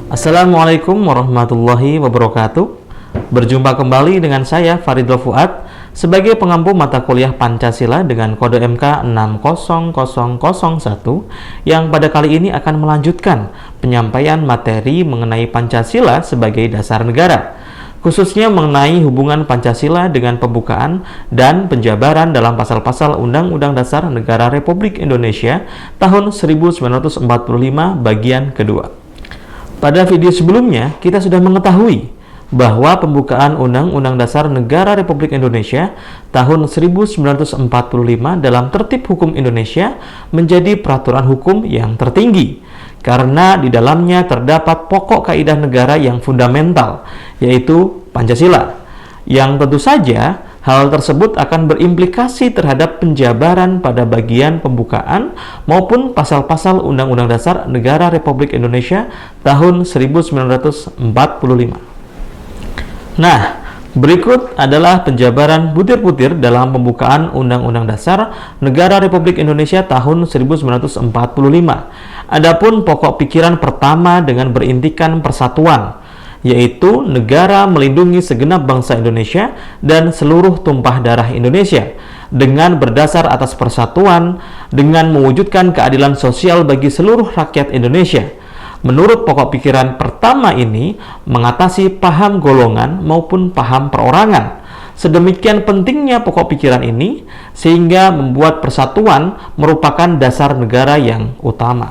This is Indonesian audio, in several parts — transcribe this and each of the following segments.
Assalamualaikum warahmatullahi wabarakatuh. Berjumpa kembali dengan saya Faridul Fuad sebagai pengampu mata kuliah Pancasila dengan kode MK 60001 yang pada kali ini akan melanjutkan penyampaian materi mengenai Pancasila sebagai dasar negara, khususnya mengenai hubungan Pancasila dengan pembukaan dan penjabaran dalam pasal-pasal Undang-Undang Dasar Negara Republik Indonesia tahun 1945 bagian kedua. Pada video sebelumnya, kita sudah mengetahui bahwa pembukaan Undang-Undang Dasar Negara Republik Indonesia tahun 1945 dalam Tertib Hukum Indonesia menjadi peraturan hukum yang tertinggi karena di dalamnya terdapat pokok kaidah negara yang fundamental, yaitu Pancasila, yang tentu saja hal tersebut akan berimplikasi terhadap penjabaran pada bagian pembukaan maupun pasal-pasal Undang-Undang Dasar Negara Republik Indonesia tahun 1945. Nah, berikut adalah penjabaran butir-butir dalam pembukaan Undang-Undang Dasar Negara Republik Indonesia tahun 1945. Adapun pokok pikiran pertama dengan berintikan persatuan, yaitu negara melindungi segenap bangsa Indonesia dan seluruh tumpah darah Indonesia dengan berdasar atas persatuan dengan mewujudkan keadilan sosial bagi seluruh rakyat Indonesia. Menurut pokok pikiran pertama ini mengatasi paham golongan maupun paham perorangan. Sedemikian pentingnya pokok pikiran ini sehingga membuat persatuan merupakan dasar negara yang utama.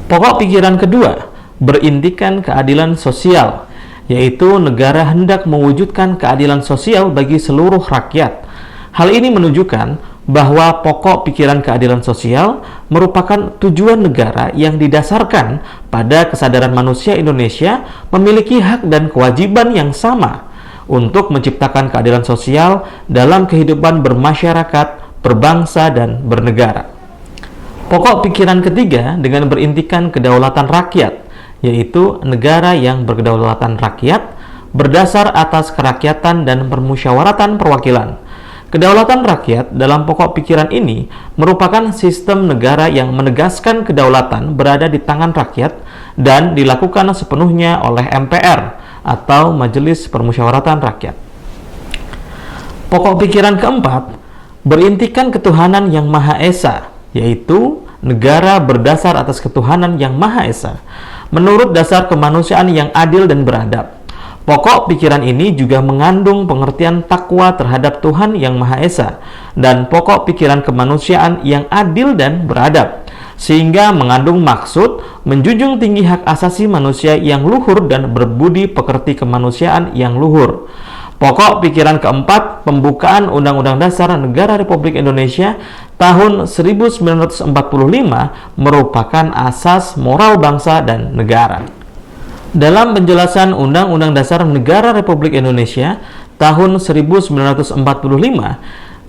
Pokok pikiran kedua berintikan keadilan sosial, yaitu negara hendak mewujudkan keadilan sosial bagi seluruh rakyat. Hal ini menunjukkan bahwa pokok pikiran keadilan sosial merupakan tujuan negara yang didasarkan pada kesadaran manusia Indonesia memiliki hak dan kewajiban yang sama untuk menciptakan keadilan sosial dalam kehidupan bermasyarakat, berbangsa, dan bernegara. Pokok pikiran ketiga dengan berintikan kedaulatan rakyat, yaitu negara yang berkedaulatan rakyat berdasar atas kerakyatan dan permusyawaratan perwakilan. Kedaulatan rakyat dalam pokok pikiran ini merupakan sistem negara yang menegaskan kedaulatan berada di tangan rakyat dan dilakukan sepenuhnya oleh MPR atau Majelis Permusyawaratan Rakyat. Pokok pikiran keempat berintikan ketuhanan yang Maha Esa, yaitu negara berdasar atas ketuhanan yang Maha Esa menurut dasar kemanusiaan yang adil dan beradab. Pokok pikiran ini juga mengandung pengertian takwa terhadap Tuhan yang Maha Esa dan pokok pikiran kemanusiaan yang adil dan beradab, sehingga mengandung maksud menjunjung tinggi hak asasi manusia yang luhur dan berbudi pekerti kemanusiaan yang luhur. Pokok pikiran keempat, pembukaan Undang-Undang Dasar Negara Republik Indonesia tahun 1945 merupakan asas moral bangsa dan negara. Dalam penjelasan Undang-Undang Dasar Negara Republik Indonesia tahun 1945,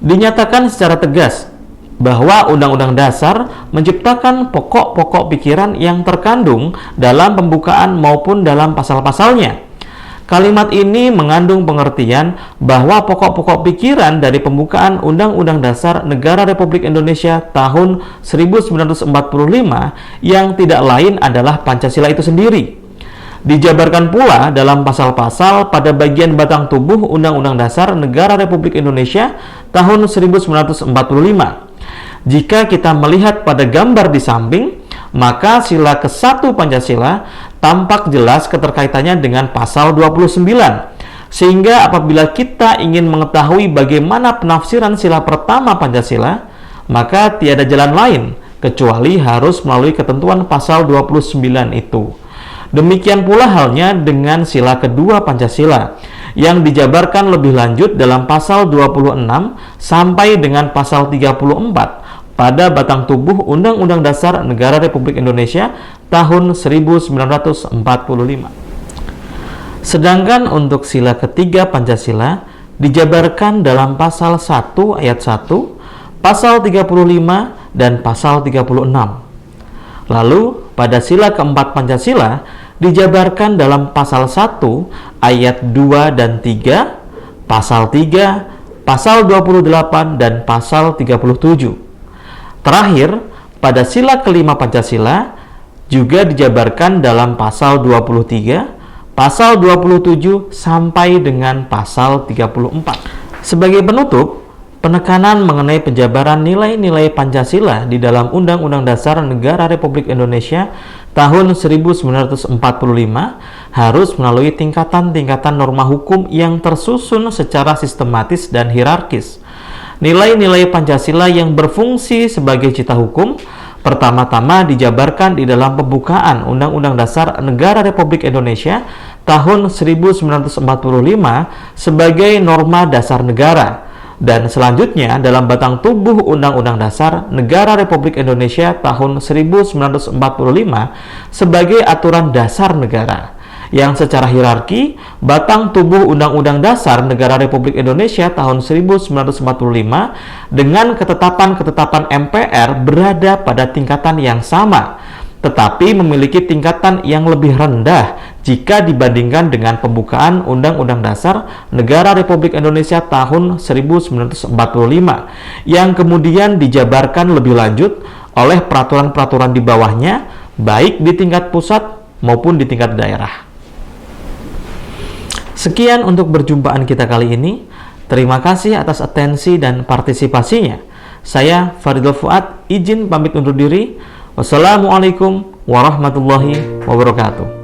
dinyatakan secara tegas bahwa Undang-Undang Dasar menciptakan pokok-pokok pikiran yang terkandung dalam pembukaan maupun dalam pasal-pasalnya. Kalimat ini mengandung pengertian bahwa pokok-pokok pikiran dari pembukaan Undang-Undang Dasar Negara Republik Indonesia tahun 1945 yang tidak lain adalah Pancasila itu sendiri. Dijabarkan pula dalam pasal-pasal pada bagian batang tubuh Undang-Undang Dasar Negara Republik Indonesia tahun 1945. Jika kita melihat pada gambar di samping, maka sila ke-1 Pancasila tampak jelas keterkaitannya dengan pasal 29. Sehingga apabila kita ingin mengetahui bagaimana penafsiran sila pertama Pancasila, maka tiada jalan lain kecuali harus melalui ketentuan pasal 29 itu. Demikian pula halnya dengan sila kedua Pancasila yang dijabarkan lebih lanjut dalam pasal 26 sampai dengan pasal 34 pada batang tubuh Undang-Undang Dasar Negara Republik Indonesia tahun 1945. Sedangkan untuk sila ketiga Pancasila dijabarkan dalam pasal 1 ayat 1, pasal 35 dan pasal 36. Lalu, pada sila keempat Pancasila dijabarkan dalam pasal 1 ayat 2 dan 3, pasal 3, pasal 28 dan pasal 37. Terakhir, pada sila kelima Pancasila juga dijabarkan dalam pasal 23, pasal 27 sampai dengan pasal 34. Sebagai penutup, penekanan mengenai penjabaran nilai-nilai Pancasila di dalam Undang-Undang Dasar Negara Republik Indonesia tahun 1945 harus melalui tingkatan-tingkatan norma hukum yang tersusun secara sistematis dan hierarkis. Nilai-nilai Pancasila yang berfungsi sebagai cita hukum pertama-tama dijabarkan di dalam pembukaan Undang-Undang Dasar Negara Republik Indonesia tahun 1945 sebagai norma dasar negara, dan selanjutnya dalam batang tubuh Undang-Undang Dasar Negara Republik Indonesia tahun 1945 sebagai aturan dasar negara, yang secara hierarki batang tubuh Undang-Undang Dasar Negara Republik Indonesia tahun 1945 dengan ketetapan-ketetapan MPR berada pada tingkatan yang sama, tetapi memiliki tingkatan yang lebih rendah jika dibandingkan dengan pembukaan Undang-Undang Dasar Negara Republik Indonesia tahun 1945 yang kemudian dijabarkan lebih lanjut oleh peraturan-peraturan di bawahnya, baik di tingkat pusat maupun di tingkat daerah. Sekian untuk perjumpaan kita kali ini. Terima kasih atas atensi dan partisipasinya. Saya Faridul Fuad, izin pamit undur diri. Wassalamualaikum warahmatullahi wabarakatuh.